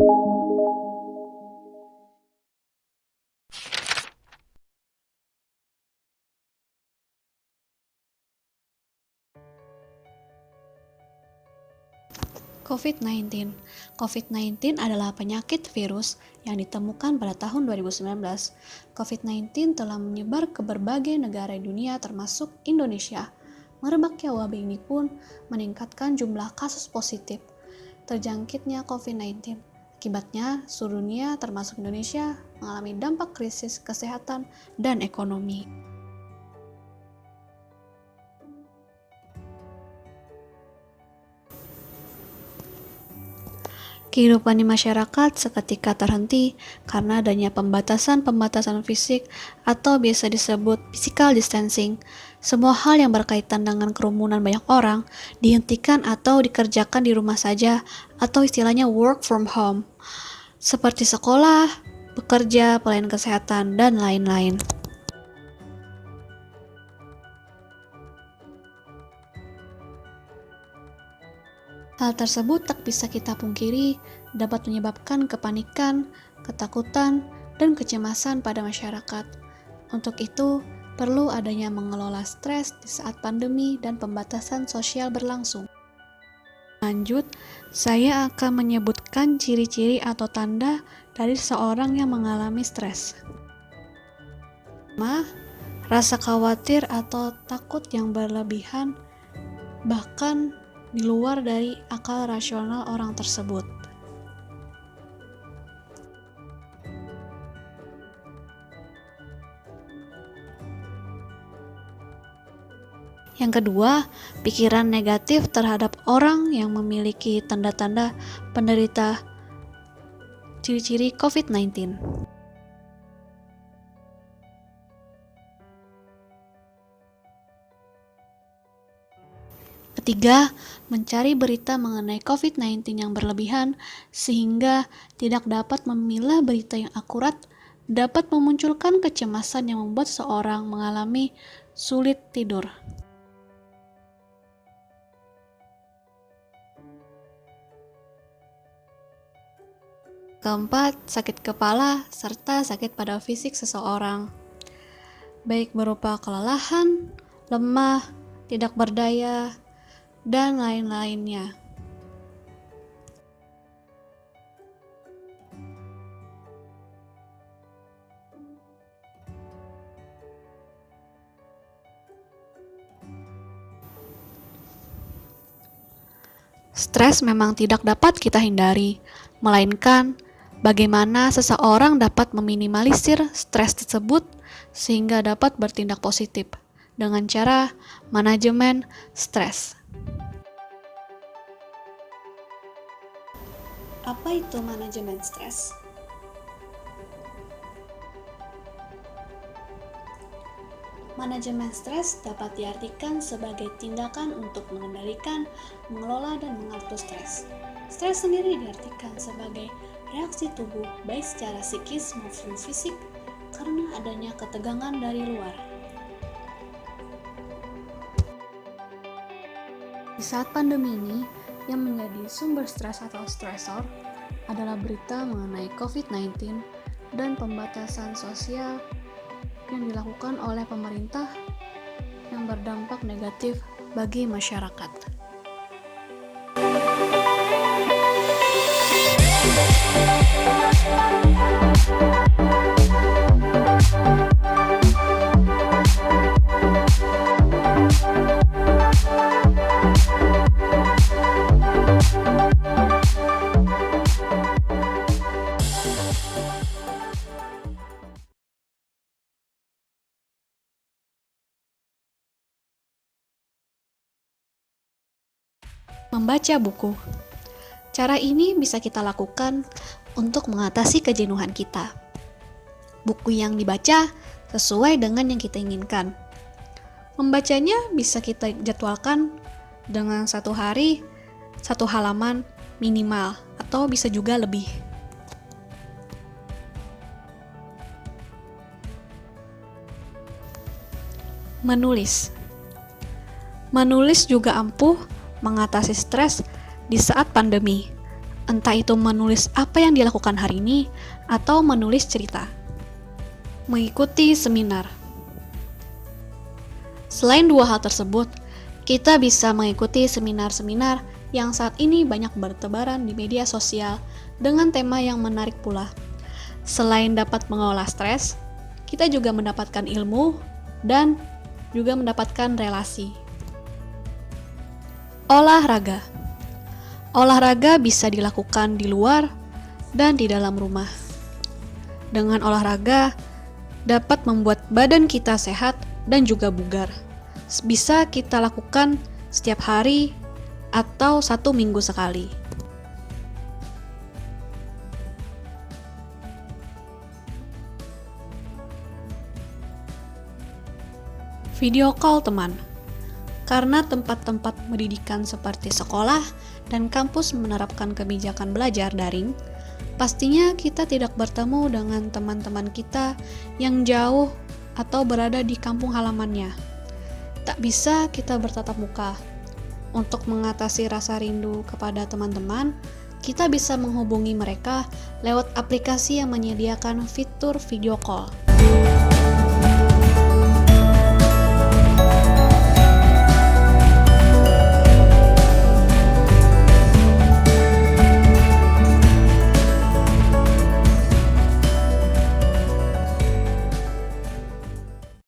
COVID-19. COVID-19 adalah penyakit virus yang ditemukan pada tahun 2019. COVID-19 telah menyebar ke berbagai negara di dunia termasuk Indonesia. Merebaknya wabah ini pun meningkatkan jumlah kasus positif terjangkitnya COVID-19. Akibatnya, seluruh dunia termasuk Indonesia mengalami dampak krisis kesehatan dan ekonomi. Kehidupan di masyarakat seketika terhenti karena adanya pembatasan-pembatasan fisik atau biasa disebut physical distancing. Semua hal yang berkaitan dengan kerumunan banyak orang dihentikan atau dikerjakan di rumah saja atau istilahnya work from home, seperti sekolah, bekerja, pelayanan kesehatan, dan lain-lain. Hal tersebut tak bisa kita pungkiri dapat menyebabkan kepanikan, ketakutan, dan kecemasan pada masyarakat. Untuk itu, perlu adanya mengelola stres di saat pandemi dan pembatasan sosial berlangsung. Lanjut, saya akan menyebutkan ciri-ciri atau tanda dari seorang yang mengalami stres. Pertama, rasa khawatir atau takut yang berlebihan, bahkan di luar dari akal rasional orang tersebut. Yang kedua, pikiran negatif terhadap orang yang memiliki tanda-tanda penderita ciri-ciri COVID-19. Ketiga, mencari berita mengenai COVID-19 yang berlebihan sehingga tidak dapat memilah berita yang akurat dapat memunculkan kecemasan yang membuat seorang mengalami sulit tidur. Keempat, sakit kepala serta sakit pada fisik seseorang, baik berupa kelelahan, lemah, tidak berdaya, dan lain-lainnya. Stres memang tidak dapat kita hindari, melainkan bagaimana seseorang dapat meminimalisir stres tersebut sehingga dapat bertindak positif dengan cara manajemen stres. Apa itu manajemen stres? Manajemen stres dapat diartikan sebagai tindakan untuk mengendalikan, mengelola, dan mengatur stres. Stres sendiri diartikan sebagai reaksi tubuh baik secara psikis maupun fisik karena adanya ketegangan dari luar. Di saat pandemi ini, yang menjadi sumber stres atau stresor adalah berita mengenai COVID-19 dan pembatasan sosial yang dilakukan oleh pemerintah yang berdampak negatif bagi masyarakat. Membaca buku. Cara ini bisa kita lakukan untuk mengatasi kejenuhan kita. Buku yang dibaca sesuai dengan yang kita inginkan. Membacanya bisa kita jadwalkan dengan 1 hari 1 halaman minimal atau bisa juga lebih. Menulis. Menulis juga ampuh mengatasi stres di saat pandemi. Entah itu menulis apa yang dilakukan hari ini atau menulis cerita. Mengikuti seminar. Selain dua hal tersebut, kita bisa mengikuti seminar-seminar yang saat ini banyak bertebaran di media sosial dengan tema yang menarik pula. Selain dapat mengolah stres, kita juga mendapatkan ilmu dan juga mendapatkan relasi. Olahraga. Olahraga bisa dilakukan di luar dan di dalam rumah. Dengan olahraga dapat membuat badan kita sehat dan juga bugar. Bisa kita lakukan setiap hari atau 1 minggu sekali. Video call teman. Karena tempat-tempat pendidikan seperti sekolah dan kampus menerapkan kebijakan belajar daring, pastinya kita tidak bertemu dengan teman-teman kita yang jauh atau berada di kampung halamannya. Tak bisa kita bertatap muka. Untuk mengatasi rasa rindu kepada teman-teman, kita bisa menghubungi mereka lewat aplikasi yang menyediakan fitur video call.